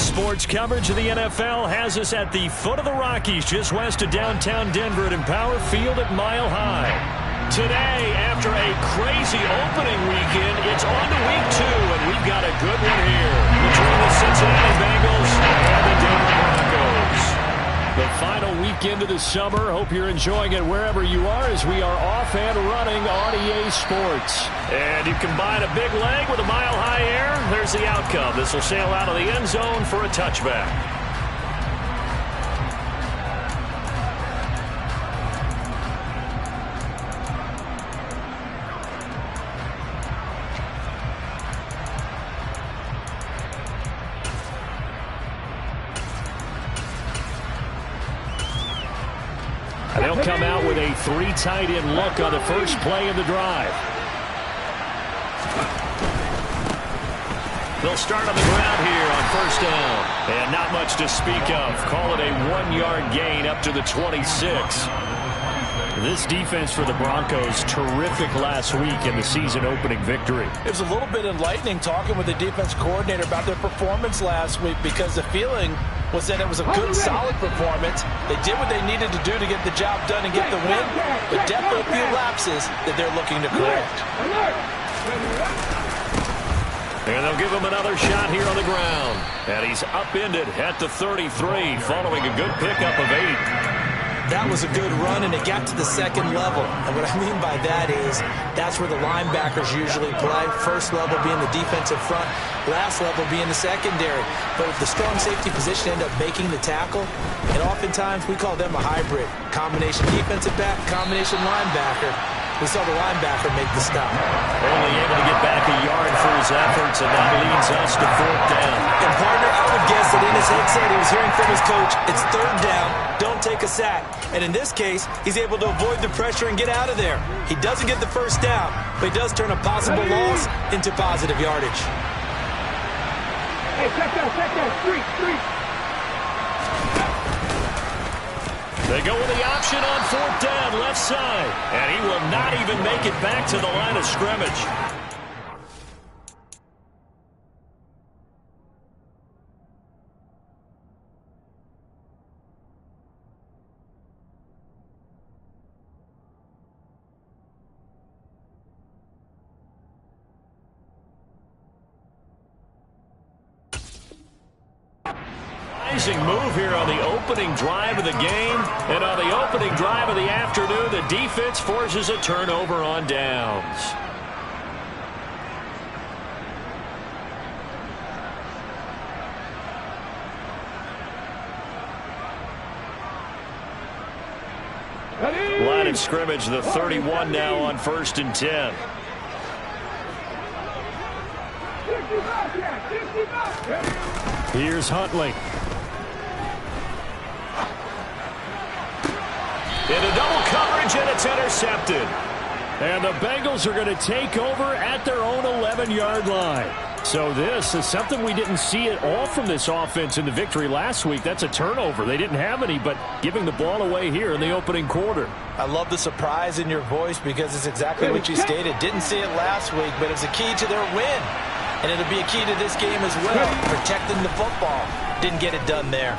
Sports coverage of the NFL has us at the foot of the Rockies, just west of downtown Denver at Empower Field at Mile High. Today, after a crazy opening weekend, it's on to week 2, and we've got a good one here between the Cincinnati Bengals and the Denver Broncos. The final weekend of the summer. Hope you're enjoying it wherever you are as we are off and running on EA Sports. And you combine a big leg with a mile-high air. There's the outcome. This will sail out of the end zone for a touchback. And they'll come out with a 3 tight end look on the first play of the drive. They'll start on the ground here on first down. And not much to speak of. Call it a 1-yard gain up to the 26. This defense for the Broncos, terrific last week in the season-opening victory. It was a little bit enlightening talking with the defense coordinator about their performance last week, because the feeling was that it was a good, solid performance. They did what they needed to do to get the job done and get the win, but definitely a few lapses that they're looking to correct. And they'll give him another shot here on the ground. And he's upended at the 33 following a good pickup of 8. That was a good run, and it got to the second level. And what I mean by that is that's where the linebackers usually play. First level being the defensive front, last level being the secondary. But if the strong safety position end up making the tackle, and oftentimes we call them a hybrid. Combination defensive back, combination linebacker. We saw the linebacker make the stop. Only able to get back a yard for his efforts, and that leads us to 4th down. And partner, I would guess that in his headset he was hearing from his coach, it's 3rd down, don't take a sack. And in this case, he's able to avoid the pressure and get out of there. He doesn't get the first down, but he does turn a possible loss into positive yardage. Hey, check that, street. They go with the option on 4th down, left side. And he will not even make it back to the line of scrimmage. Move here on the opening drive of the game, and on the opening drive of the afternoon, the defense forces a turnover on downs. Line of scrimmage, the 31 now on 1st and 10. Here's Huntley. Into double coverage, and it's intercepted. And the Bengals are going to take over at their own 11-yard line. So this is something we didn't see at all from this offense in the victory last week. That's a turnover. They didn't have any, but giving the ball away here in the opening quarter. I love the surprise in your voice, because it's exactly what you stated. Didn't see it last week, but it's a key to their win. And it'll be a key to this game as well, protecting the football. Didn't get it done there.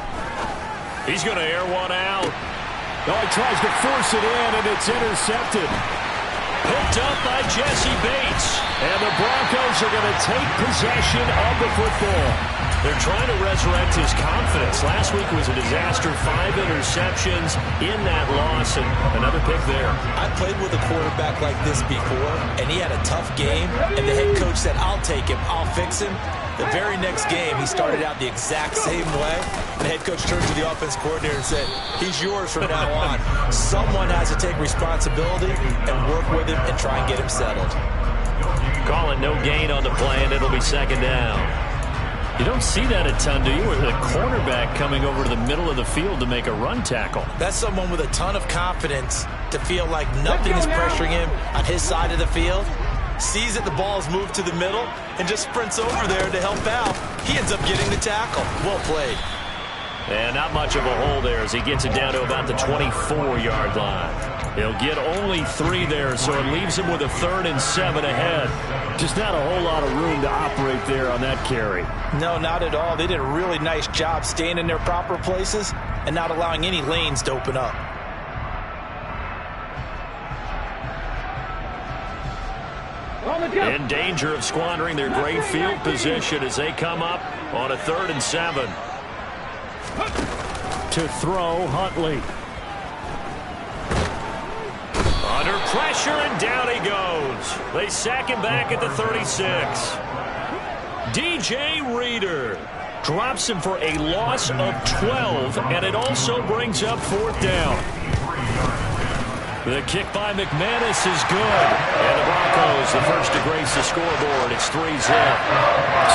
He's going to air one out. Oh, he tries to force it in, and it's intercepted. Picked up by Jesse Bates. And the Broncos are going to take possession of the football. They're trying to resurrect his confidence. Last week was a disaster. 5 interceptions in that loss, and another pick there. I played with a quarterback like this before, and he had a tough game, and the head coach said, I'll take him, I'll fix him. The very next game, he started out the exact same way. The head coach turned to the offense coordinator and said, he's yours from now on. Someone has to take responsibility and work with him and try and get him settled. Call it no gain on the play, and it'll be 2nd down. You don't see that a ton, do you? With a cornerback coming over to the middle of the field to make a run tackle. That's someone with a ton of confidence to feel like nothing is pressuring him on his side of the field. Sees that the ball is moved to the middle and just sprints over there to help out. He ends up getting the tackle. Well played. And not much of a hole there as he gets it down to about the 24-yard line. He'll get only 3 there, so it leaves him with a 3rd and 7 ahead. Just not a whole lot of room to operate there on that carry. No, not at all. They did a really nice job staying in their proper places and not allowing any lanes to open up. In danger of squandering their great field position as they come up on a 3rd and 7. To throw, Huntley. Under pressure, and down he goes. They sack him back at the 36. DJ Reader drops him for a loss of 12, and it also brings up 4th down. The kick by McManus is good. And the Broncos, the first to grace the scoreboard. It's 3-zip.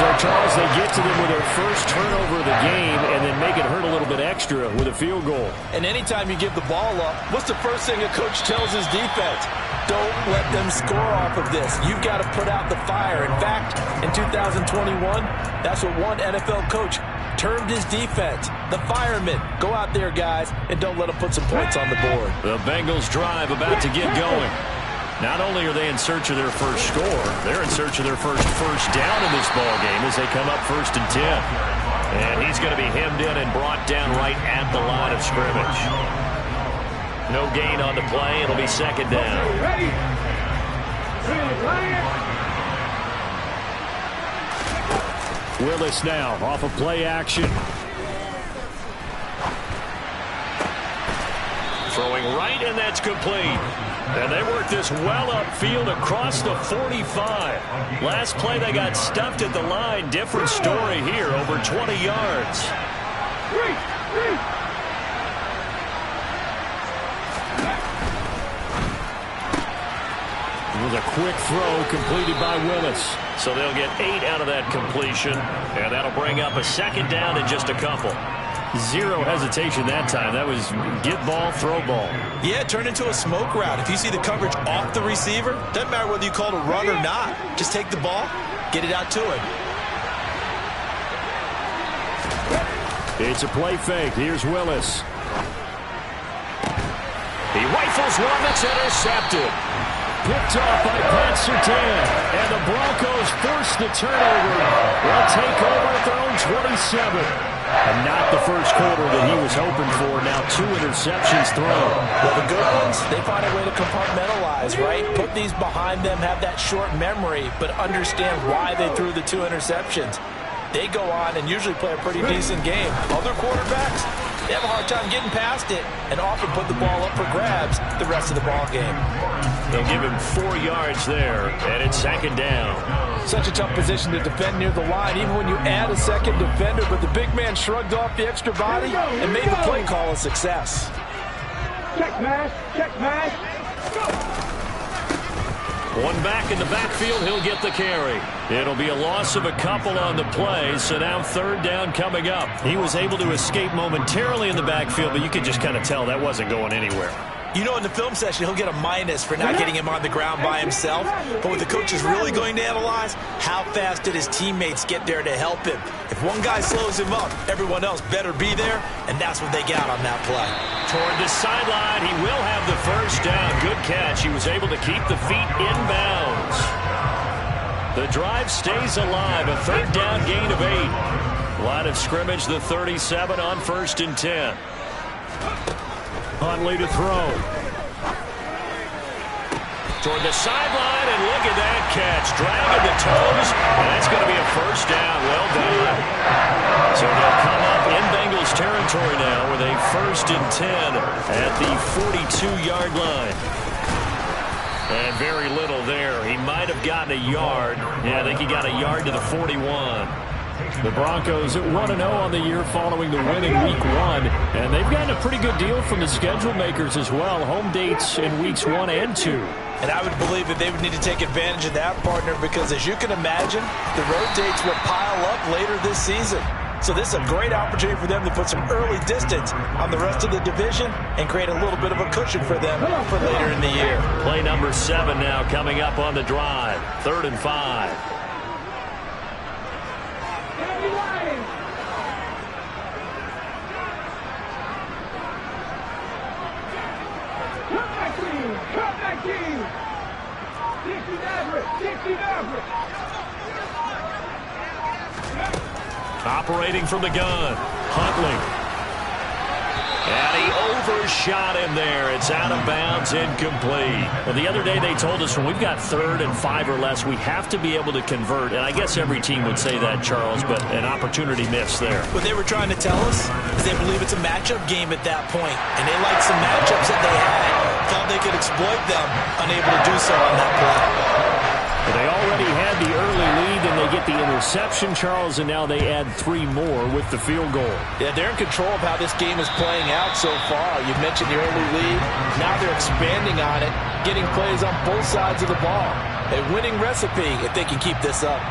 So, Charles, they get to them with their first turnover of the game and then make it hurt a little bit extra with a field goal. And anytime you give the ball up, what's the first thing a coach tells his defense? Don't let them score off of this. You've got to put out the fire. In fact, in 2021, that's what one NFL coach termed his defense. The firemen. Go out there, guys, and don't let them put some points on the board. The Bengals drive about to get going. Not only are they in search of their first score, they're in search of their first down in this ball game as they come up 1st and 10. And he's going to be hemmed in and brought down right at the line of scrimmage. No gain on the play. It'll be 2nd down. Ready. Willis now off of play action. Throwing right, and that's complete. And they work this well upfield across the 45. Last play they got stuffed at the line. Different story here, over 20 yards. It was a quick throw completed by Willis. So they'll get 8 out of that completion, and that'll bring up a 2nd down in just a couple. Zero hesitation that time. That was get ball, throw ball. Yeah, it turned into a smoke route. If you see the coverage off the receiver, doesn't matter whether you call it a run or not. Just take the ball, get it out to him. It's a play fake. Here's Willis. He rifles one that's intercepted. Picked off by Pat Surtain. And the Broncos force the turnover. They'll take over at their own 27. And not the first quarter that he was hoping for. Now 2 interceptions thrown. Well, the good ones, they find a way to compartmentalize, right? Put these behind them, have that short memory, but understand why they threw the 2 interceptions. They go on and usually play a pretty decent game. Other quarterbacks, they have a hard time getting past it and often put the ball up for grabs the rest of the ball game. They'll give him 4 yards there, and it's 2nd down. Such a tough position to defend near the line, even when you add a second defender, but the big man shrugged off the extra body and made the play call a success. Check mash, go! One back in the backfield, he'll get the carry. It'll be a loss of a couple on the play, so now 3rd down coming up. He was able to escape momentarily in the backfield, but you could just kind of tell that wasn't going anywhere. You know, in the film session, he'll get a minus for not getting him on the ground by himself. But what the coach is really going to analyze, how fast did his teammates get there to help him? If one guy slows him up, everyone else better be there, and that's what they got on that play. Toward the sideline, he will have the 1st down. Good catch. He was able to keep the feet in bounds. The drive stays alive. A 3rd down gain of 8. Line of scrimmage, the 37 on 1st and 10. Huntley to throw. Toward the sideline, and look at that catch. Dragging the toes, and that's going to be a 1st down. Well done. So they'll come up in Bengals territory now with a 1st and 10 at the 42-yard line. And very little there. He might have gotten a yard. Yeah, I think he got a yard to the 41. The Broncos at 1-0 on the year following the win in Week 1. And they've gotten a pretty good deal from the schedule makers as well. Home dates in Weeks 1 and 2. And I would believe that they would need to take advantage of that, partner, because as you can imagine, the road dates will pile up later this season. So this is a great opportunity for them to put some early distance on the rest of the division and create a little bit of a cushion for them for later in the year. Play number 7 now coming up on the drive. 3rd and 5. Operating from the gun, Huntley. And he overshot him there. It's out of bounds, incomplete. Well, the other day they told us when we've got 3rd and 5 or less, we have to be able to convert. And I guess every team would say that, Charles, but an opportunity missed there. What they were trying to tell us is they believe it's a matchup game at that point. And they liked some matchups that they had. Thought they could exploit them, unable to do so on that play. They already had the early lead, and they get the interception, Charles, and now they add 3 more with the field goal. Yeah, they're in control of how this game is playing out so far. You mentioned the early lead. Now they're expanding on it, getting plays on both sides of the ball. A winning recipe if they can keep this up.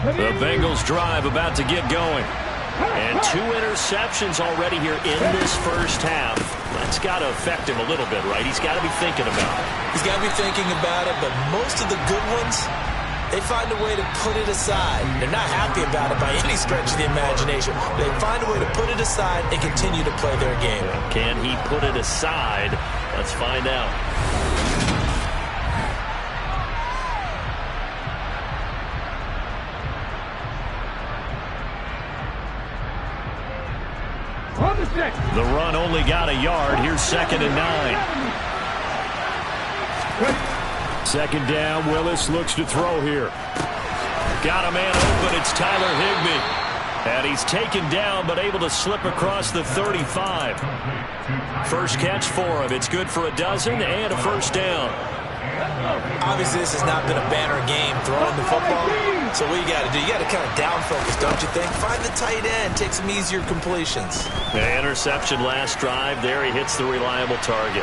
The Bengals drive about to get going. And 2 interceptions already here in this first half. That's got to affect him a little bit, right? He's got to be thinking about it. He's got to be thinking about it, but most of the good ones, they find a way to put it aside. They're not happy about it by any stretch of the imagination. They find a way to put it aside and continue to play their game. Can he put it aside? Let's find out. The run only got a yard. Here's 2nd and 9. 2nd down. Willis looks to throw here. Got a man open. It's Tyler Higbee. And he's taken down but able to slip across the 35. First catch for him. It's good for a dozen and a first down. Obviously, this has not been a banner game throwing the football. So what you got to do, you got to kind of down focus, don't you think? Find the tight end, take some easier completions. The interception last drive. There he hits the reliable target.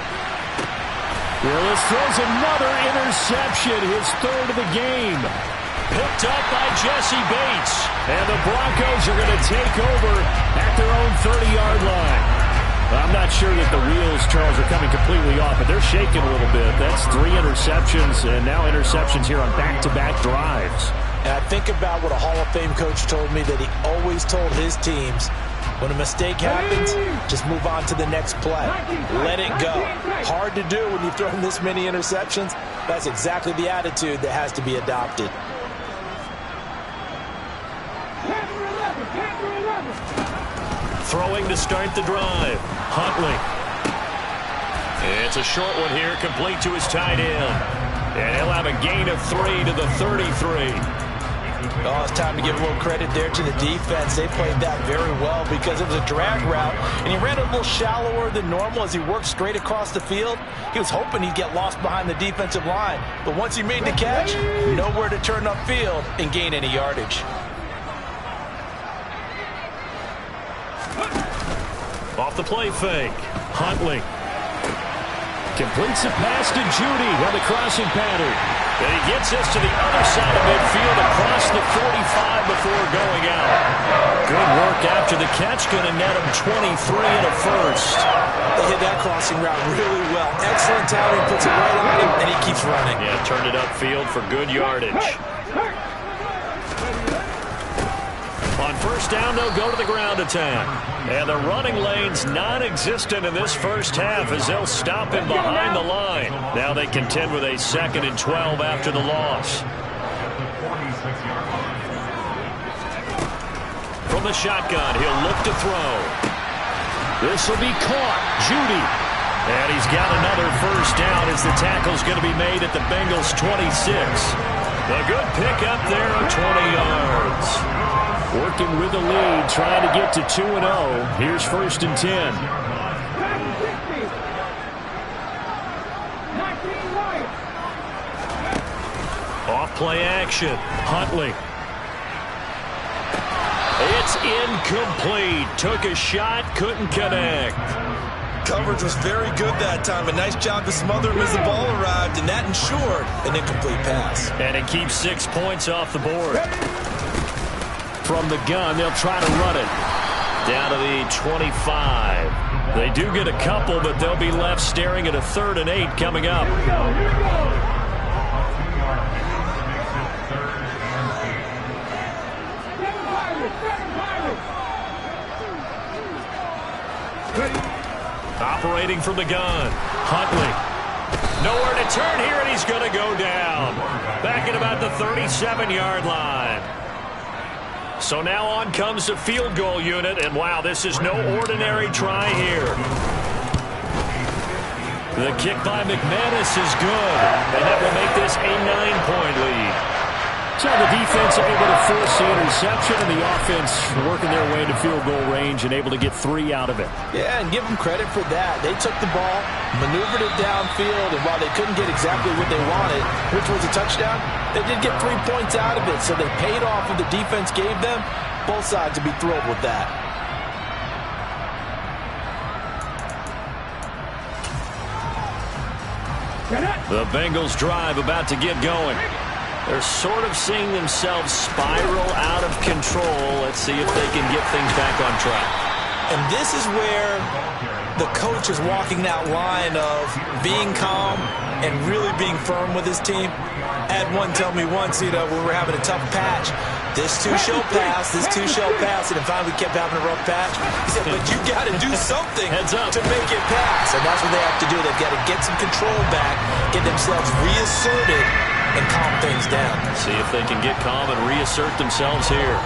Willis throws another interception, his 3rd of the game. Picked up by Jesse Bates. And the Broncos are going to take over at their own 30-yard line. I'm not sure that the wheels, Charles, are coming completely off, but they're shaking a little bit. That's 3 interceptions, and now interceptions here on back-to-back drives. And I think about what a Hall of Fame coach told me that he always told his teams, when a mistake happens, just move on to the next play. Let it go. Hard to do when you've thrown this many interceptions. That's exactly the attitude that has to be adopted. Throwing to start the drive. Huntley. It's a short one here, complete to his tight end. And he'll have a gain of 3 to the 33. Oh, it's time to give a little credit there to the defense. They played that very well because it was a drag route, and he ran a little shallower than normal as he worked straight across the field. He was hoping he'd get lost behind the defensive line, but once he made the catch, nowhere to turn upfield and gain any yardage. Off the play fake. Huntley. Completes a pass to Judy on the crossing pattern. And he gets us to the other side of midfield across the 45 before going out. Good work after the catch. Going to net him 23 and a first. They hit that crossing route really well. Excellent timing. Puts it right on him, and he keeps running. Yeah, turned it upfield for good yardage. On first down, they'll go to the ground attack. And the running lane's non-existent in this first half as they'll stop him behind the line. Now they contend with a 2nd and 12 after the loss. From the shotgun, he'll look to throw. This will be caught. Judy. And he's got another first down as the tackle's going to be made at the Bengals' 26. A good pickup there of 20 yards. Working with the lead, trying to get to 2-0. Here's 1st and 10. Off play action. Huntley. It's incomplete. Took a shot, couldn't connect. Coverage was very good that time. A nice job to smother him as the ball arrived, and that ensured an incomplete pass. And it keeps 6 points off the board. From the gun, they'll try to run it. Down to the 25. They do get a couple, but they'll be left staring at a 3rd and 8 coming up. operating from the gun. Huntley. Nowhere to turn here, and he's going to go down. Back at about the 37-yard line. So now on comes the field goal unit, and wow, this is no ordinary try here. The kick by McManus is good, and that will make this a 9-point lead. So the defense able to force the interception, and the offense working their way into field goal range and able to get 3 out of it. Yeah, and give them credit for that. They took the ball, maneuvered it downfield, and while they couldn't get exactly what they wanted, which was a touchdown, they did get 3 points out of it, so they paid off what the defense gave them. Both sides would be thrilled with that. The Bengals drive about to get going. They're sort of seeing themselves spiral out of control. Let's see if they can get things back on track. And this is where the coach is walking that line of being calm and really being firm with his team. I had one tell me once, when we were having a tough patch, this too shall pass, this too shall pass, and finally we kept having a rough patch. He said, but you got to do something to make it pass, and that's what they have to do. They've got to get some control back, get themselves reasserted, and calm things down. See if they can get calm and reassert themselves here.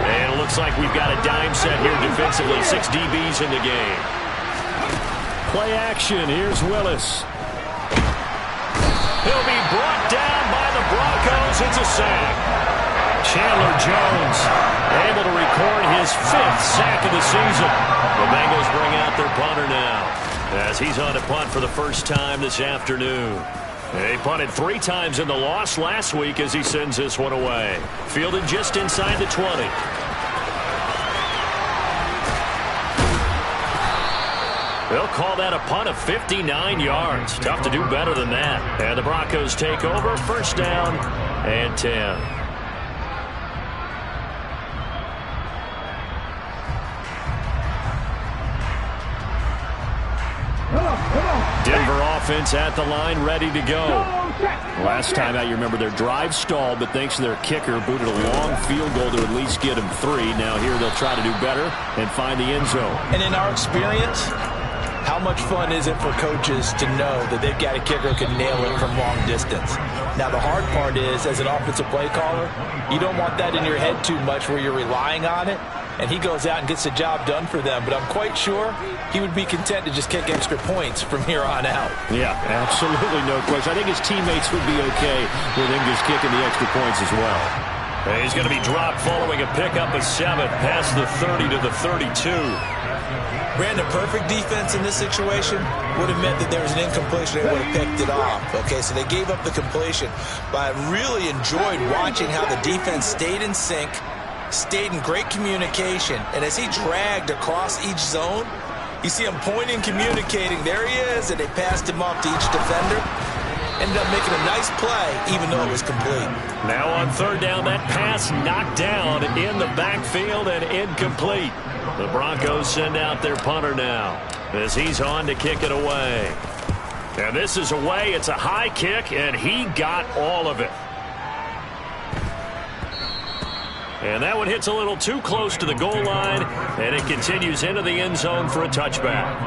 And it looks like we've got a dime set here defensively. 6 DBs in the game. Play action. Here's Willis. He'll be brought down by the Broncos. It's a sack. Chandler Jones able to record his 5th sack of the season. The Bengals bring out their punter now as he's on to punt for the first time this afternoon. He punted 3 times in the loss last week as he sends this one away. Fielded just inside the 20. They'll call that a punt of 59 yards. Tough to do better than that. And the Broncos take over. First down and 10. Denver offense at the line, ready to go. Last time out, you remember their drive stalled, but thanks to their kicker, booted a long field goal to at least get them 3. Now here they'll try to do better and find the end zone. And in our experience, how much fun is it for coaches to know that they've got a kicker who can nail it from long distance? Now, the hard part is, as an offensive play caller, you don't want that in your head too much where you're relying on it, and he goes out and gets the job done for them. But I'm quite sure he would be content to just kick extra points from here on out. Yeah, absolutely no question. I think his teammates would be okay with him just kicking the extra points as well. And he's going to be dropped following a pickup of 7 past the 30 to the 32. Brandon, perfect defense in this situation would have meant that there was an incompletion. They would have picked it off. Okay, so they gave up the completion. But I really enjoyed watching how the defense stayed in sync, stayed in great communication. And as he dragged across each zone, you see him pointing, communicating. There he is, and they passed him off to each defender. Ended up making a nice play, even though it was complete. Now on 3rd down, that pass knocked down in the backfield and incomplete. The Broncos send out their punter now as he's on to kick it away. And this is away. It's a high kick, and he got all of it. And that one hits a little too close to the goal line, and it continues into the end zone for a touchback.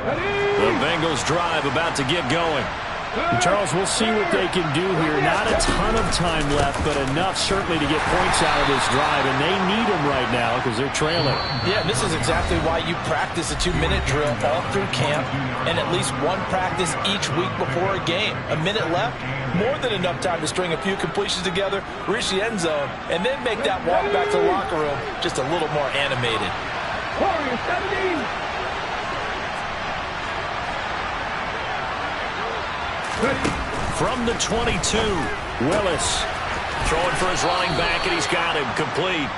The Bengals drive about to get going. And Charles, we'll see what they can do here. Not a ton of time left, but enough certainly to get points out of this drive, and they need them right now because they're trailing. Yeah, this is exactly why you practice a 2-minute drill all through camp and at least one practice each week before a game. A minute left, more than enough time to string a few completions together, reach the end zone, and then make that walk back to the locker room just a little more animated. Warriors 17. From the 22, Willis throwing for his running back, and he's got him complete.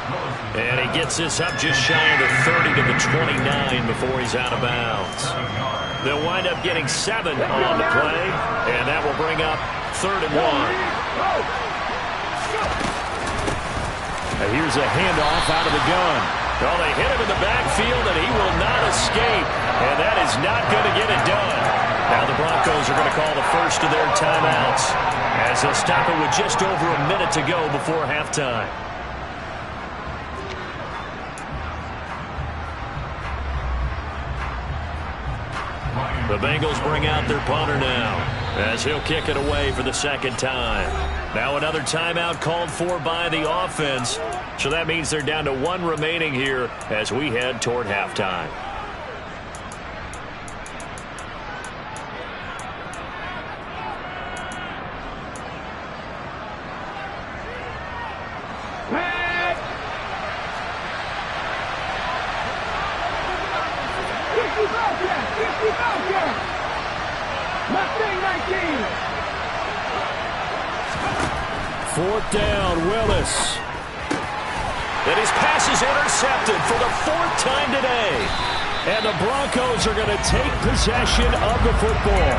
And he gets this up just shy of the 30 to the 29 before he's out of bounds. They'll wind up getting 7 on the play, and that will bring up 3rd and 1. Now here's a handoff out of the gun. Well, they hit him in the backfield, and he will not escape. And that is not going to get it done. Now the Broncos are going to call the first of their timeouts as they'll stop it with just over a minute to go before halftime. The Bengals bring out their punter now as he'll kick it away for the second time. Now another timeout called for by the offense. So that means they're down to one remaining here as we head toward halftime. Fourth down, Willis. And his pass is intercepted for the fourth time today. And the Broncos are going to take possession of the football.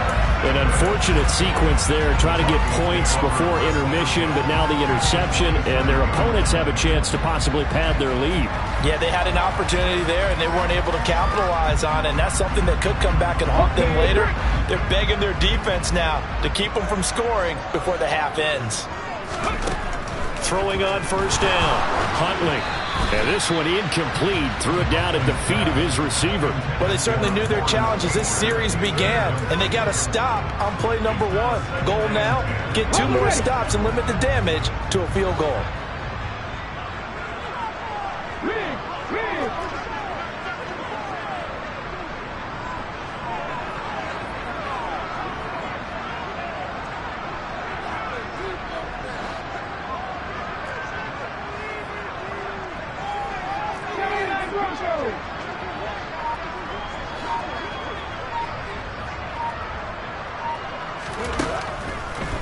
An unfortunate sequence there, trying to get points before intermission, but now the interception, and their opponents have a chance to possibly pad their lead. Yeah, they had an opportunity there, and they weren't able to capitalize on it, and that's something that could come back and haunt them later. They're begging their defense now to keep them from scoring before the half ends. Throwing on first down, Huntley. And this one incomplete. Threw it down at the feet of his receiver. Well, they certainly knew their challenge as this series began, and they got to stop on play number 1. Goal now, get 2 more stops and limit the damage to a field goal.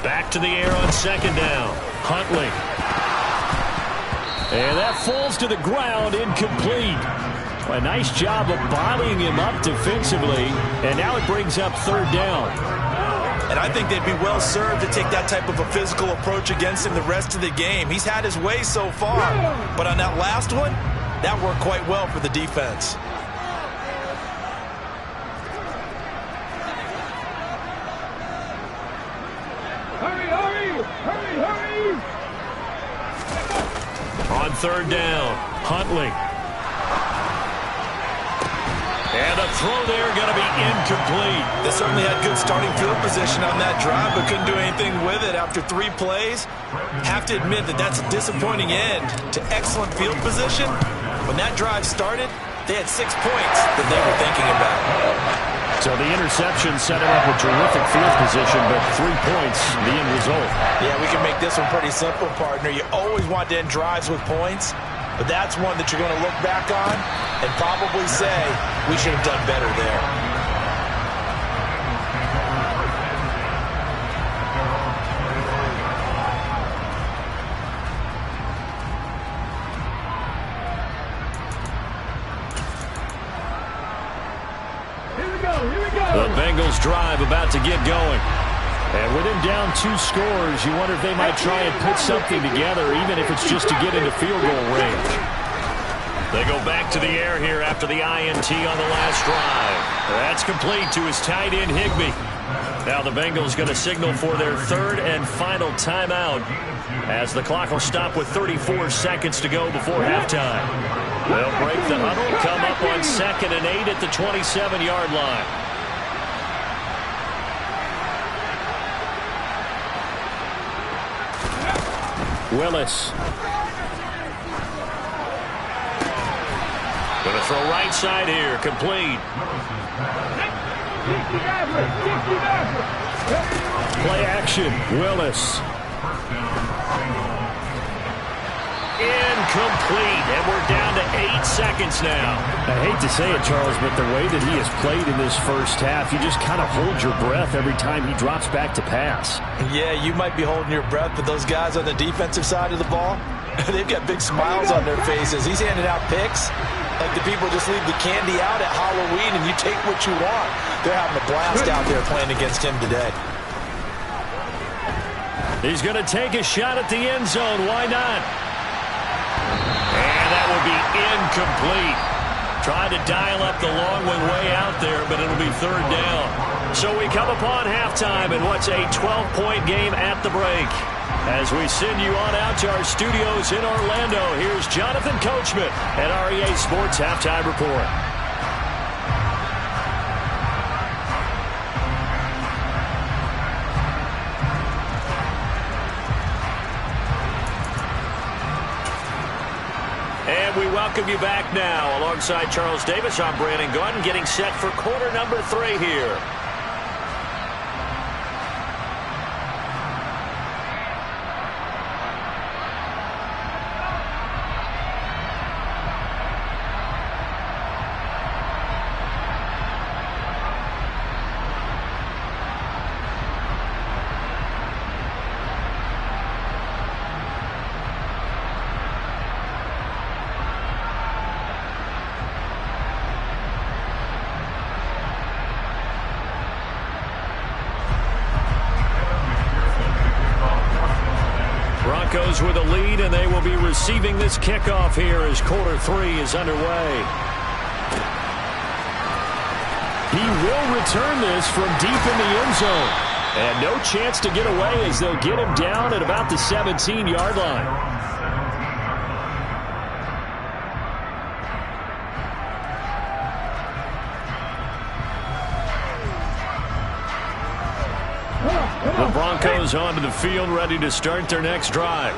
back to the air on second down. Huntley. And that falls to the ground, incomplete. A nice job of bodying him up defensively, and now it brings up third down. And I think they'd be well served to take that type of a physical approach against him the rest of the game. He's had his way so far, but on that last one, that worked quite well for the defense. Hurry! On third down, Huntley. And a throw there going to be incomplete. They certainly had good starting field position on that drive, but couldn't do anything with it after 3 plays. Have to admit that that's a disappointing end to excellent field position. When that drive started, they had 6 points that they were thinking about. So the interception set him up with terrific field position, but 3 points, the end result. Yeah, we can make this one pretty simple, partner. You always want to end drives with points, but that's one that you're going to look back on and probably say, we should have done better there. The Bengals drive about to get going. And with him down 2 scores, you wonder if they might try and put something together, even if it's just to get into field goal range. They go back to the air here after the INT on the last drive. That's complete to his tight end, Higbee. Now the Bengals going to signal for their third and final timeout as the clock will stop with 34 seconds to go before halftime. They'll break the huddle, come up on 2nd and 8 at the 27-yard line. Willis. Going to throw right side here, complete. Play action, Willis. Incomplete, and we're down to 8 seconds now. I hate to say it, Charles, but the way that he has played in this first half, you just kind of hold your breath every time he drops back to pass. Yeah, you might be holding your breath, but those guys on the defensive side of the ball, they've got big smiles on their faces. He's handing out picks like the people just leave the candy out at Halloween and you take what you want. They're having a blast out there playing against him today. He's going to take a shot at the end zone. Why not? And that will be incomplete. Tried to dial up the long one way out there, but it'll be third down. So we come upon halftime in what's a 12-point game at the break. As we send you on out to our studios in Orlando, here's Jonathan Coachman at REA Sports Halftime Report. welcome you back now. Alongside Charles Davis, I'm Brandon Gaudin, getting set for quarter number 3 here. Broncos with a lead, and they will be receiving this kickoff here as quarter 3 is underway. He will return this from deep in the end zone. And no chance to get away as they'll get him down at about the 17-yard line. The Broncos onto the field, ready to start their next drive.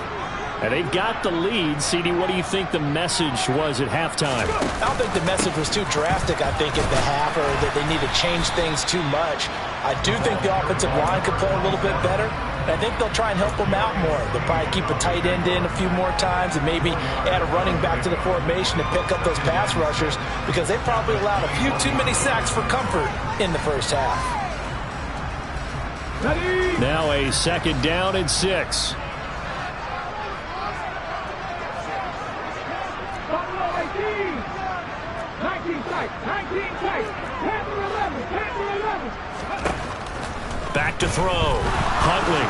And they've got the lead. CD, what do you think the message was at halftime? I don't think the message was too drastic, I think, at the half, or that they need to change things too much. I do think the offensive line could play a little bit better. And I think they'll try and help them out more. They'll probably keep a tight end in a few more times and maybe add a running back to the formation to pick up those pass rushers, because they probably allowed a few too many sacks for comfort in the first half. Now a second down and 6. Back to throw. Huntley.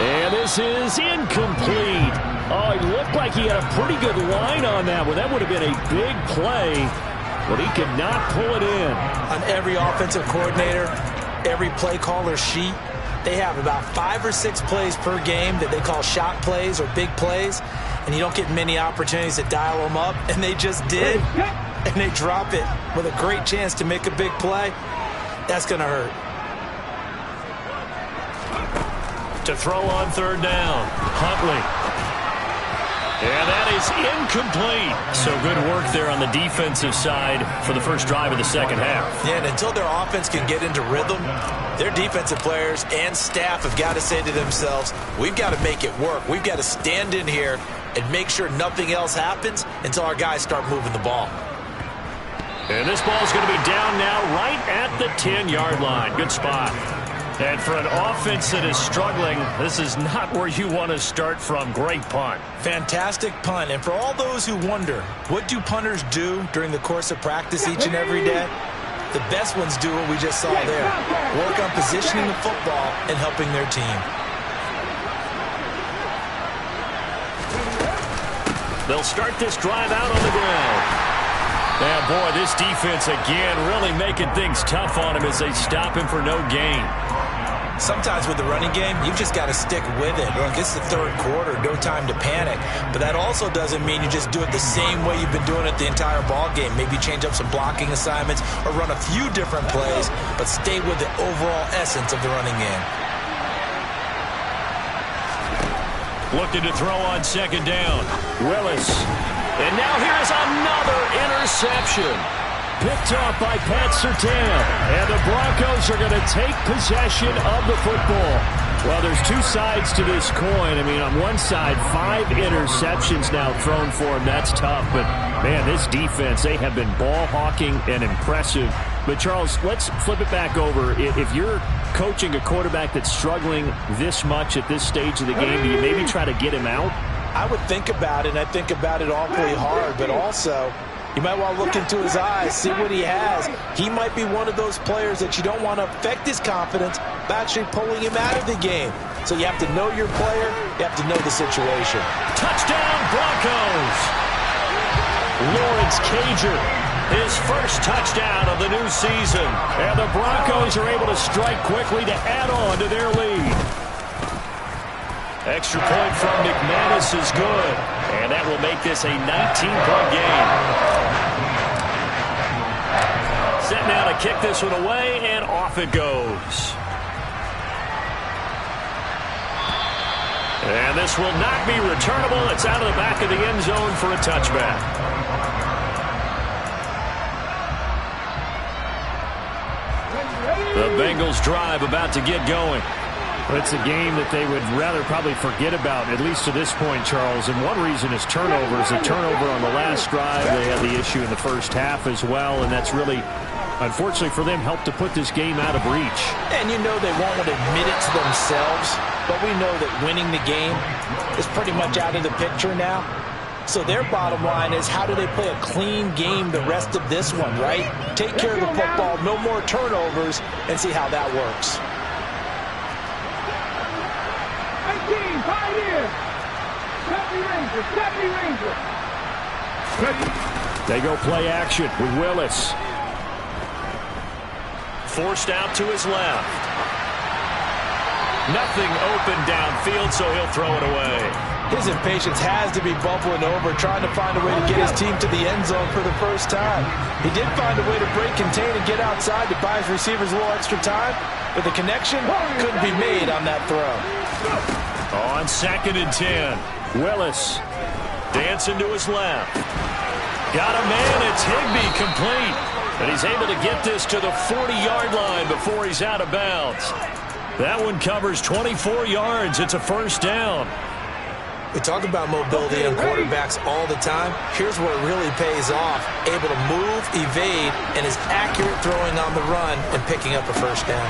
And this is incomplete. Oh, it looked like he had a pretty good line on that one. That would have been a big play, but he could not pull it in. On every offensive coordinator, every play caller sheet, they have about 5 or 6 plays per game that they call shot plays or big plays, and you don't get many opportunities to dial them up, and they just did, and they drop it with a great chance to make a big play. That's going to hurt. To throw on third down. Huntley. And that is incomplete. So good work there on the defensive side for the first drive of the second half. Yeah, and until their offense can get into rhythm, their defensive players and staff have got to say to themselves, we've got to make it work. We've got to stand in here and make sure nothing else happens until our guys start moving the ball. And this ball is going to be down now right at the 10-yard line. Good spot. And for an offense that is struggling, this is not where you want to start from. Great punt. Fantastic punt. And for all those who wonder, what do punters do during the course of practice each and every day? The best ones do what we just saw there. Work on positioning the football and helping their team. They'll start this drive out on the ground. And boy, this defense again really making things tough on him as they stop him for no gain. Sometimes with the running game, you've just got to stick with it. Look, it's the third quarter, no time to panic. But that also doesn't mean you just do it the same way you've been doing it the entire ball game. Maybe change up some blocking assignments or run a few different plays, but stay with the overall essence of the running game. Looking to throw on second down. Willis. And now here's another interception. Picked off by Pat Surtain. And the Broncos are going to take possession of the football. Well, there's two sides to this coin. I mean, on one side, 5 interceptions now thrown for him. That's tough. But, man, this defense, they have been ball hawking and impressive. But, Charles, let's flip it back over. If you're coaching a quarterback that's struggling this much at this stage of the game, do you maybe try to get him out? I would think about it, and I think about it awfully hard. But also, you might want to look into his eyes, see what he has. He might be one of those players that you don't want to affect his confidence by actually pulling him out of the game. So you have to know your player. You have to know the situation. Touchdown, Broncos! Lawrence Cager, his first touchdown of the new season. And the Broncos are able to strike quickly to add on to their lead. Extra point from McManus is good. And that will make this a 19-point game. Set now to kick this one away, and off it goes. And this will not be returnable. It's out of the back of the end zone for a touchback. The Bengals drive about to get going. It's a game that they would rather probably forget about, at least to this point, Charles. And one reason is turnovers. A turnover on the last drive. They had the issue in the first half as well, and that's really, unfortunately for them, helped to put this game out of reach. And you know they won't admit it to themselves, but we know that winning the game is pretty much out of the picture now. So their bottom line is, how do they play a clean game the rest of this one, right? Take care of the football, no more turnovers, and see how that works. They go play action with Willis. Forced out to his left. Nothing open downfield, so he'll throw it away. His impatience has to be bubbling over, trying to find a way to get his team to the end zone for the first time. He did find a way to break, contain, and get outside to buy his receivers a little extra time, but the connection couldn't be made on that throw. On 2nd and 10. Willis dancing to his left. Got a man. It's Higbee, complete. And he's able to get this to the 40-yard line before he's out of bounds. That one covers 24 yards. It's a first down. We talk about mobility in quarterbacks all the time. Here's where it really pays off. Able to move, evade, and is accurate throwing on the run and picking up a first down.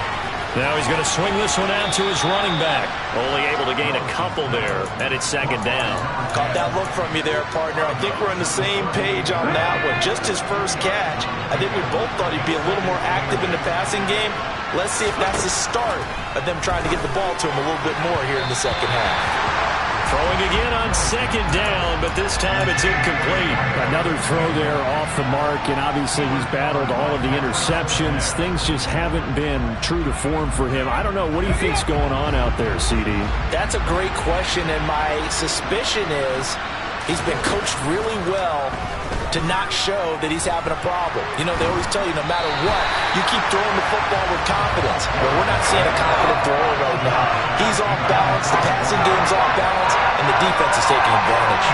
Now he's going to swing this one out to his running back. Only able to gain a couple there, and it's 2nd down. Caught that look from you there, partner. I think we're on the same page on that one. Just his first catch. I think we both thought he'd be a little more active in the passing game. Let's see if that's the start of them trying to get the ball to him a little bit more here in the second half. Throwing again on 2nd down, but this time it's incomplete. Another throw there off the mark, and obviously he's battled all of the interceptions. Things just haven't been true to form for him. I don't know. What do you think's going on out there, CD? That's a great question, and my suspicion is he's been coached really well to not show that he's having a problem. You know, they always tell you no matter what, you keep throwing the football with confidence. But we're not seeing a confident thrower right now. He's off balance, the passing game's off balance, and the defense is taking advantage.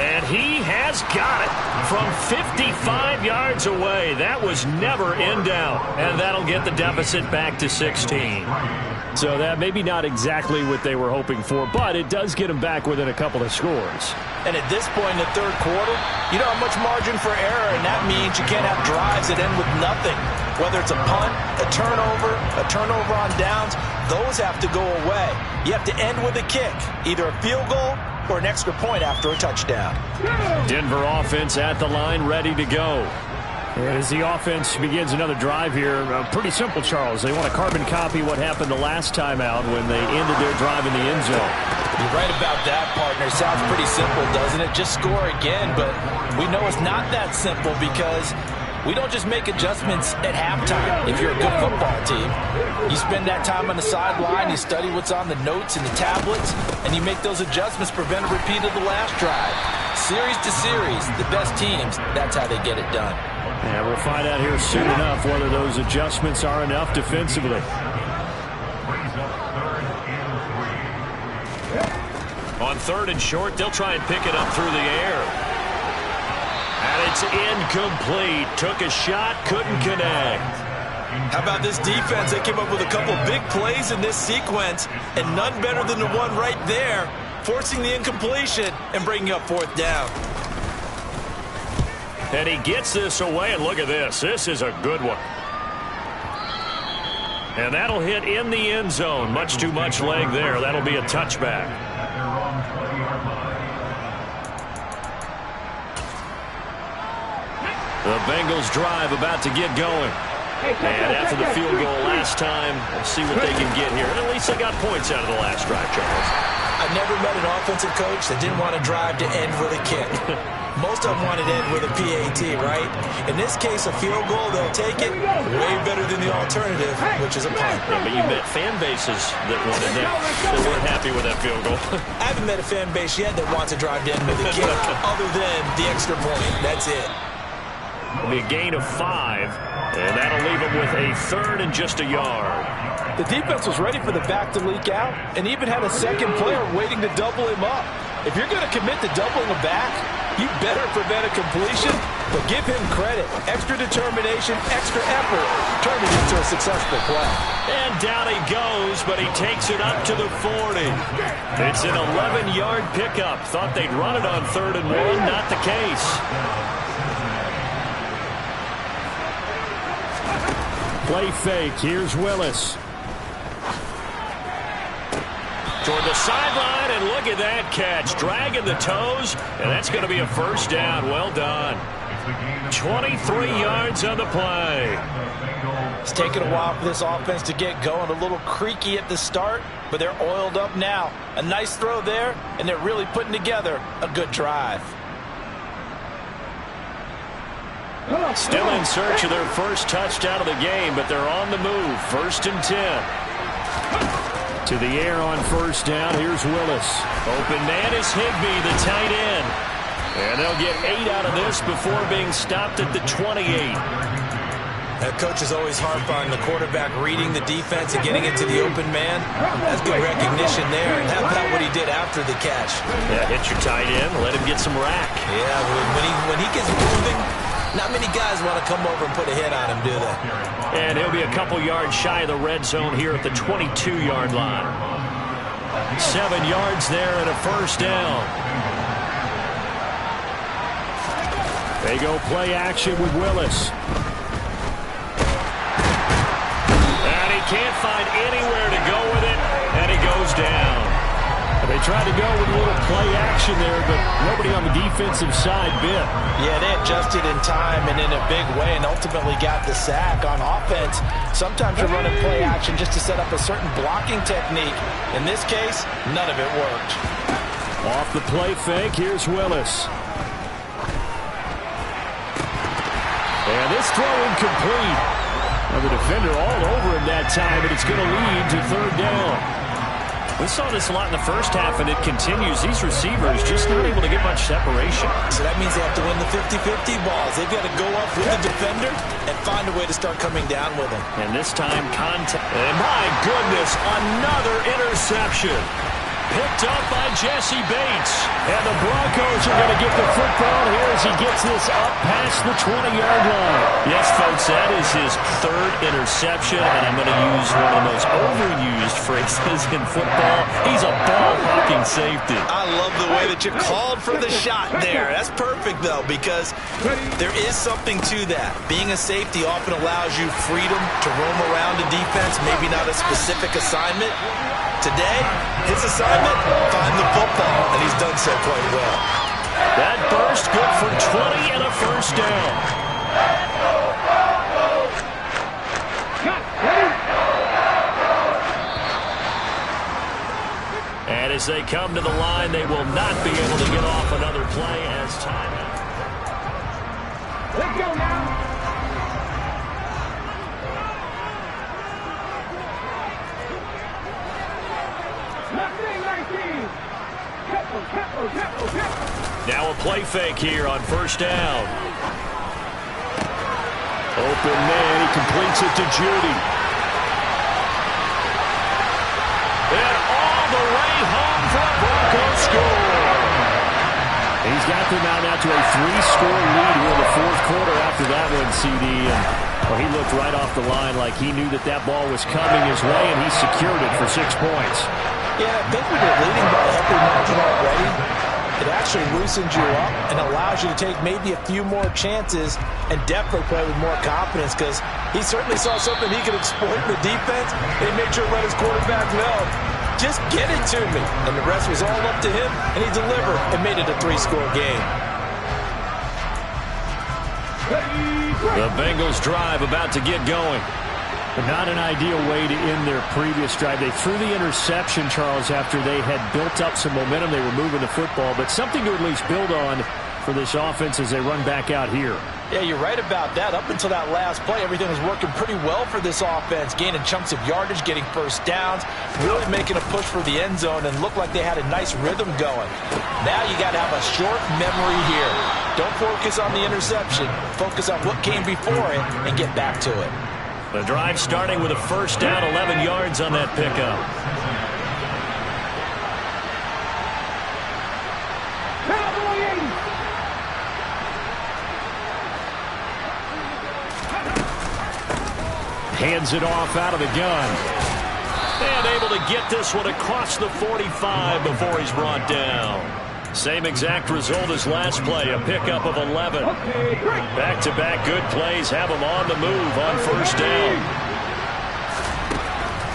And he has got it from 55 yards away. That was never in doubt. And that'll get the deficit back to 16. So that maybe not exactly what they were hoping for, but it does get them back within a couple of scores. And at this point in the third quarter, you don't have much margin for error, and that means you can't have drives that end with nothing. Whether it's a punt, a turnover on downs, those have to go away. You have to end with a kick, either a field goal or an extra point after a touchdown. Denver offense at the line, ready to go. As the offense begins another drive here, pretty simple, Charles. They want to carbon copy what happened the last time out when they ended their drive in the end zone. You're right about that, partner. Sounds pretty simple, doesn't it? Just score again, but we know it's not that simple because we don't just make adjustments at halftime if you're a good football team. You spend that time on the sideline, you study what's on the notes and the tablets, and you make those adjustments, prevent a repeat of the last drive. Series to series, the best teams, that's how they get it done. Yeah, we'll find out here soon enough whether those adjustments are enough defensively. On 3rd and short, they'll try and pick it up through the air. And it's incomplete. Took a shot, couldn't connect. How about this defense? They came up with a couple big plays in this sequence, and none better than the one right there, forcing the incompletion and bringing up 4th down. And he gets this away, and look at this. This is a good one. And that'll hit in the end zone. Much too much leg there. That'll be a touchback. The Bengals drive about to get going. And after the field goal last time, we'll see what they can get here. And at least they got points out of the last drive, Charles. I never met an offensive coach that didn't want to drive to end with a kick. Most of them wanted to end with a PAT, right? In this case, a field goal, they'll take it. Way better than the alternative, which is a punt. Yeah, but you met fan bases that wanted that. They weren't happy with that field goal. I haven't met a fan base yet that wants to drive to end with a kick, other than the extra point. That's it. It'll be a gain of 5, and that'll leave him with a 3rd and just a yard. The defense was ready for the back to leak out and even had a second player waiting to double him up. If you're going to commit to doubling a back, you better prevent a completion, but give him credit. Extra determination, extra effort, turned it into a successful play. And down he goes, but he takes it up to the 40. It's an 11-yard pickup. Thought they'd run it on 3rd and 1. Not the case. Play fake. Here's Willis. Toward the sideline, and look at that catch. Dragging the toes, and that's going to be a 1st down. Well done. 23 yards on the play. It's taken a while for this offense to get going. A little creaky at the start, but they're oiled up now. A nice throw there, and they're really putting together a good drive. Still in search of their first touchdown of the game, but they're on the move. 1st and 10. To the air on 1st down. Here's Willis. Open man is Higbee, the tight end. And they'll get 8 out of this before being stopped at the 28. Coaches always harp on the quarterback reading the defense and getting it to the open man. That's good recognition there. And how about what he did after the catch? Yeah, hit your tight end, let him get some rack. Yeah, when he gets moving, not many guys want to come over and put a hit on him, do they? And he'll be a couple yards shy of the red zone here at the 22-yard line. 7 yards there and a 1st down. They go play action with Willis. And he can't find anywhere to go with it, and he goes down. They tried to go with a little play action there, but nobody on the defensive side bit. Yeah, they adjusted in time and in a big way and ultimately got the sack. On offense, sometimes you're running play action just to set up a certain blocking technique. In this case, none of it worked. Off the play fake, here's Willis. And this throw incomplete. Now the defender all over him that time, but it's going to lead to 3rd down. We saw this a lot in the first half, and it continues. These receivers just not able to get much separation. So that means they have to win the 50-50 balls. They've got to go up with the defender and find a way to start coming down with him. And this time, contact. And my goodness, another interception. Picked up by Jesse Bates. And the Broncos are going to get the football here as he gets this up past the 20-yard line. Yes, folks, that is his 3rd interception, and I'm going to use one of the most overused phrases in football. He's a ball-hawking safety. I love the way that you called for the shot there. That's perfect, though, because there is something to that. Being a safety often allows you freedom to roam around a defense, maybe not a specific assignment. Today, his assignment, find the football, and he's done so quite well. That burst good for 20 and a 1st down. And as they come to the line, they will not be able to get off another play as time. Let's go now. Now a play fake here on 1st down. Open man, he completes it to Judy. And all the way home for a Broncos score. He's got them out now to a 3-score lead here in the 4th quarter after that one, CD. And well, he looked right off the line like he knew that that ball was coming his way, and he secured it for 6 points. Yeah, I think when you're leading by a healthy margin already, it actually loosens you up and allows you to take maybe a few more chances and definitely play with more confidence because he certainly saw something he could exploit in the defense. He made sure to let his quarterback know, just get it to me. And the rest was all up to him, and he delivered and made it a 3-score game. The Bengals drive about to get going. But not an ideal way to end their previous drive. They threw the interception, Charles, after they had built up some momentum. They were moving the football, but something to at least build on for this offense as they run back out here. Yeah, you're right about that. Up until that last play, everything was working pretty well for this offense, gaining chunks of yardage, getting first downs, really making a push for the end zone, and looked like they had a nice rhythm going. Now you got to have a short memory here. Don't focus on the interception. Focus on what came before it and get back to it. The drive starting with a first down, 11 yards on that pickup. Hands it off out of the gun. And able to get this one across the 45 before he's brought down. Same exact result as last play, a pickup of 11. Back-to-back good plays have him on the move on first down.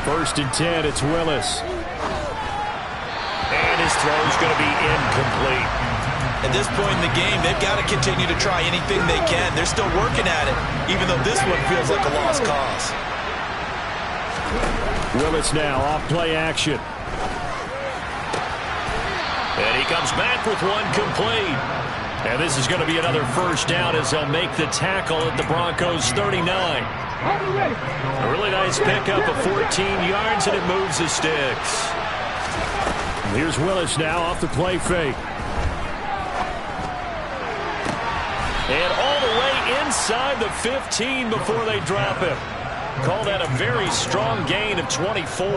1st and 10, it's Willis. And his throw's going to be incomplete. At this point in the game, they've got to continue to try anything they can. They're still working at it, even though this one feels like a lost cause. Willis now off play action. And he comes back with one complete. And this is going to be another first down as they'll make the tackle at the Broncos 39. A really nice pickup of 14 yards, and it moves the sticks. Here's Willis now off the play fake. And all the way inside the 15 before they drop him. Call that a very strong gain of 24.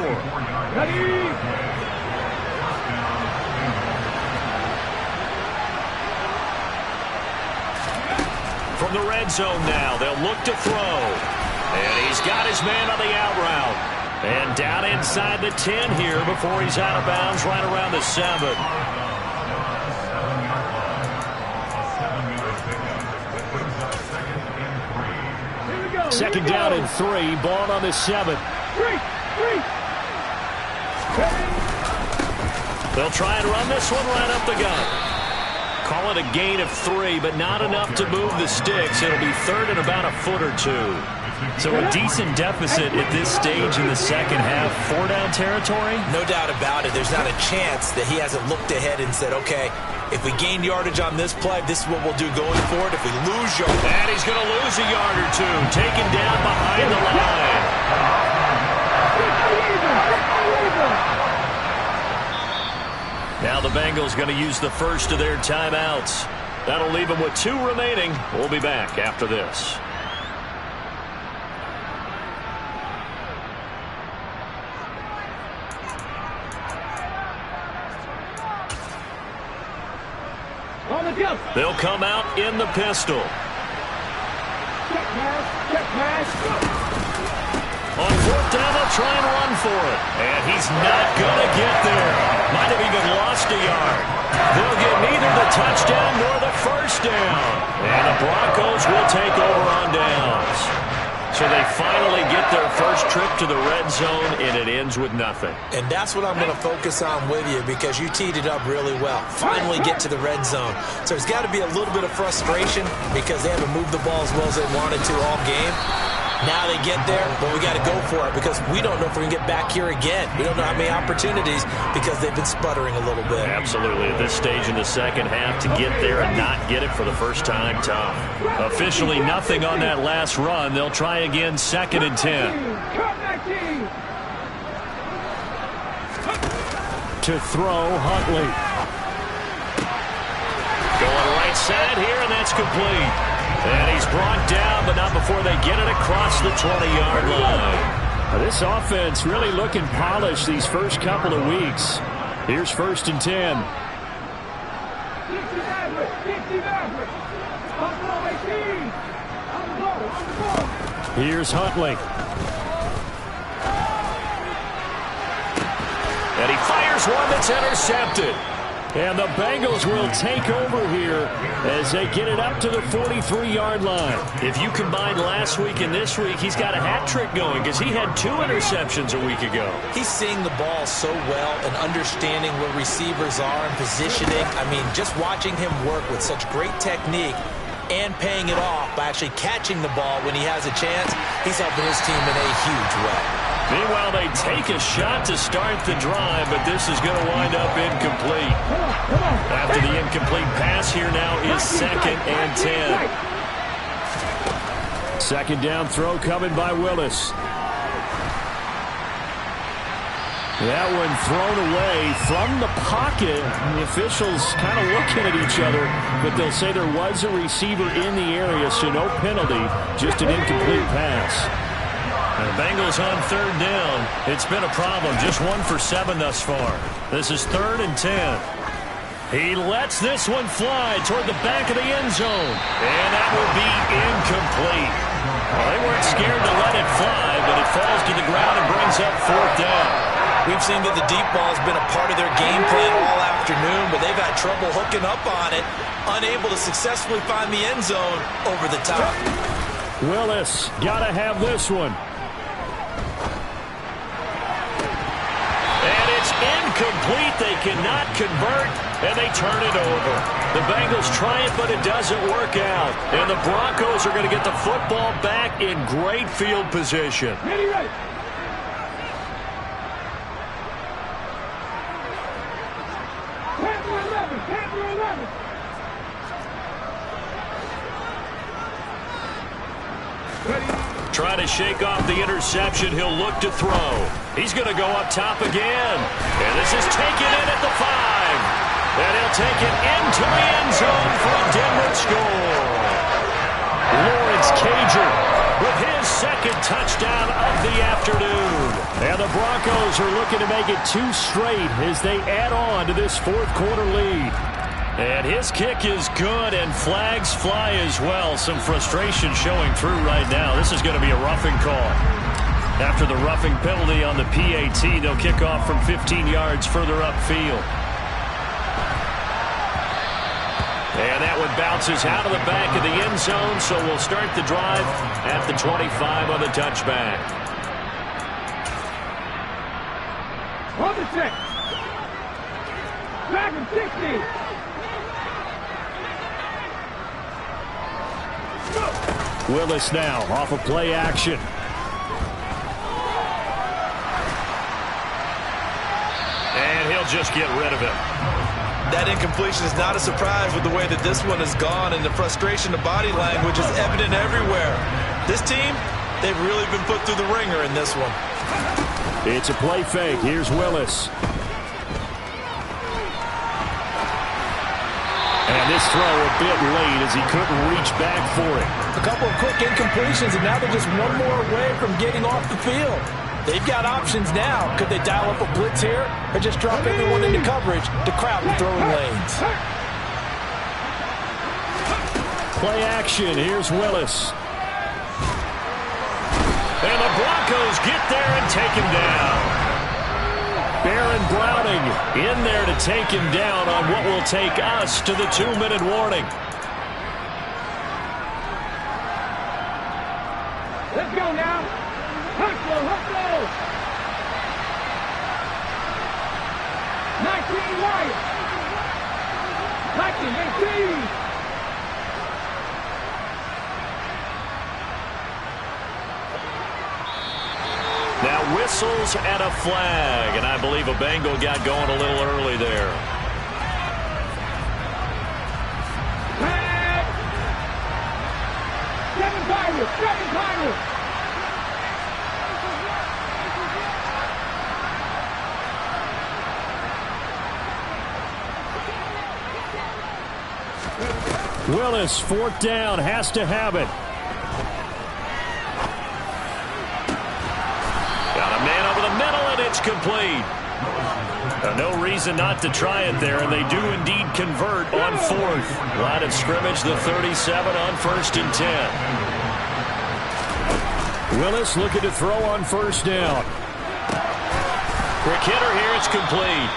From the red zone now, they'll look to throw. And he's got his man on the out route. And down inside the 10 here before he's out of bounds right around the 7. Second down and 3, ball on the 7. They'll try and run this one right up the gut. Call it a gain of 3, but not enough to move the sticks. It'll be third and about a foot or two. So a decent deficit at this stage in the second half. 4-down territory? No doubt about it. There's not a chance that he hasn't looked ahead and said, okay, if we gain yardage on this play, this is what we'll do going forward. If we lose yardage, and he's going to lose a yard or two. Taken down behind the line. Now the Bengals going to use the first of their timeouts. That'll leave them with 2 remaining. We'll be back after this. They'll come out in the pistol. Check pass. On 4th down, they'll try and run for it. And he's not going to get there. Might have even lost a yard. They'll get neither the touchdown nor the first down. And the Broncos will take over on downs. So they finally get their first trip to the red zone, and it ends with nothing. And that's what I'm going to focus on with you, because you teed it up really well. Finally get to the red zone. So there's got to be a little bit of frustration because they haven't moved the ball as well as they wanted to all game. Now they get there, but we got to go for it because we don't know if we can get back here again. We don't know how many opportunities because they've been sputtering a little bit. Absolutely. At this stage in the second half, to get there and not get it for the first time, tough. Officially nothing on that last run. They'll try again, 2nd and 10. To throw, Huntley. Going right side here, and that's complete. And he's brought down, but not before they get it across the 20-yard line. This offense really looking polished these first couple of weeks. Here's 1st and 10. Here's Huntley. And he fires one that's intercepted. And the Bengals will take over here as they get it up to the 43-yard line. If you combine last week and this week, he's got a hat trick going because he had 2 interceptions a week ago. He's seeing the ball so well and understanding where receivers are and positioning. I mean, just watching him work with such great technique and paying it off by actually catching the ball when he has a chance, he's helping his team in a huge way. Meanwhile, they take a shot to start the drive, but this is going to wind up incomplete. After the incomplete pass, here now is 2nd and 10. Second down throw coming by Willis. That one thrown away from the pocket. The officials kind of looking at each other, but they'll say there was a receiver in the area, so no penalty, just an incomplete pass. And the Bengals on third down. It's been a problem. Just 1 for 7 thus far. This is 3rd and 10. He lets this one fly toward the back of the end zone. And that will be incomplete. Well, they weren't scared to let it fly, but it falls to the ground and brings up 4th down. We've seen that the deep ball has been a part of their game plan all afternoon, but they've had trouble hooking up on it, unable to successfully find the end zone over the top. Willis, gotta have this one. And it's incomplete. They cannot convert, and they turn it over. The Bengals try it, but it doesn't work out. And the Broncos are going to get the football back in great field position. Ready, ready. Trying to shake off the interception. He'll look to throw. He's going to go up top again. And this is taken in at the 5. And he'll take it into the end zone for a Denver score. Lawrence Cager with his second touchdown of the afternoon. And the Broncos are looking to make it 2 straight as they add on to this 4th quarter lead. And his kick is good, and flags fly as well. Some frustration showing through right now. This is going to be a roughing call. After the roughing penalty on the PAT, they'll kick off from 15 yards further upfield. And that one bounces out of the back of the end zone, so we'll start the drive at the 25 on the touchback. On the 6. Dragon 60. Willis now off of play action. And he'll just get rid of it. That incompletion is not a surprise with the way that this one has gone, and the frustration of body language is evident everywhere. This team, they've really been put through the ringer in this one. It's a play fake. Here's Willis. And this throw a bit late as he couldn't reach back for it. A couple of quick incompletions, and now they're just one more away from getting off the field. They've got options now. Could they dial up a blitz here or just drop everyone into coverage to crowd the throwing lanes? Play action. Here's Willis. And the Broncos get there and take him down. Baron Browning in there to take him down on what will take us to the 2-minute warning. Let's go now. Hustle, hustle. 19 right. 19, 18. Now whistles and a flag, and I believe a Bengal got going a little early there. Flag. 7 Tigers, 7 Tigers. Willis, 4th down, has to have it. It's complete. No reason not to try it there, and they do indeed convert on 4th. Line of scrimmage, the 37 on 1st and 10. Willis looking to throw on 1st down. Quick hitter here, it's complete.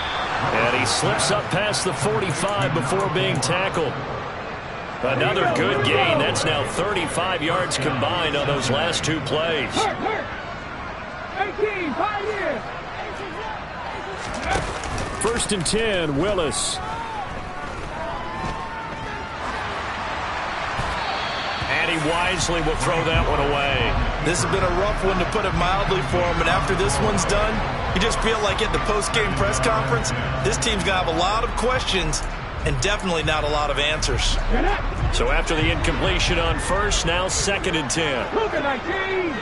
And he slips up past the 45 before being tackled. Another good gain. That's now 35 yards combined on those last 2 plays. 18, 5 years. 1st and 10, Willis. And he wisely will throw that one away. This has been a rough one, to put it mildly, for him. And after this one's done, you just feel like at the post-game press conference, this team's going to have a lot of questions and definitely not a lot of answers. Get up. So after the incompletion on first, now 2nd and 10. Look at 19.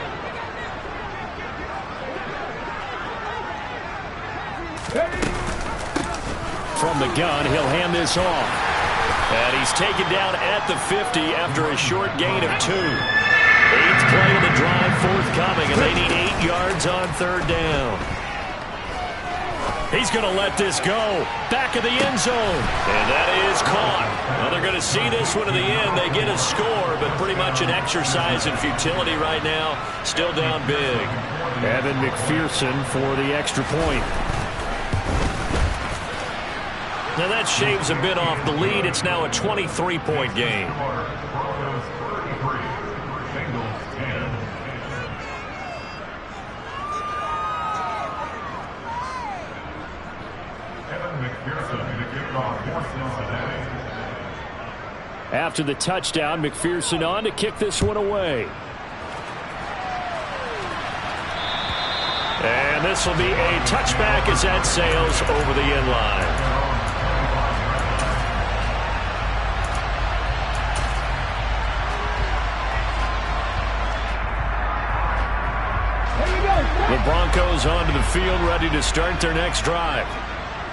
From the gun, he'll hand this off. And he's taken down at the 50 after a short gain of 2. 8th play of the drive forthcoming, and they need 8 yards on 3rd down. He's going to let this go. Back of the end zone. And that is caught. Well, they're going to see this one to the end. They get a score, but pretty much an exercise in futility right now. Still down big. Evan McPherson for the extra point. Now that shaves a bit off the lead. It's now a 23-point game. After the touchdown, McPherson on to kick this one away. And this will be a touchback as that sails over the end line. The Broncos onto the field, ready to start their next drive.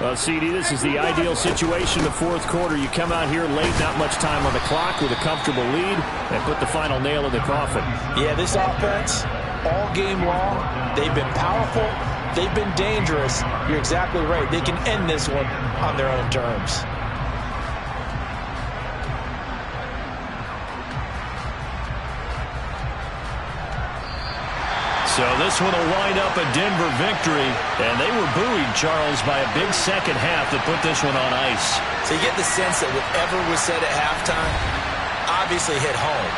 Well, CD, this is the ideal situation in the 4th quarter. You come out here late, not much time on the clock, with a comfortable lead, and put the final nail in the coffin. Yeah, this offense, all game long, they've been powerful, they've been dangerous. You're exactly right. They can end this one on their own terms. So this one will wind up a Denver victory. And they were buoyed, Charles, by a big second half that put this one on ice. So you get the sense that whatever was said at halftime obviously hit home.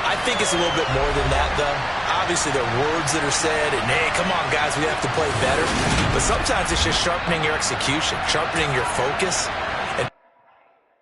I think it's a little bit more than that, though. Obviously, there are words that are said, and, hey, come on, guys, we have to play better. But sometimes it's just sharpening your execution, sharpening your focus,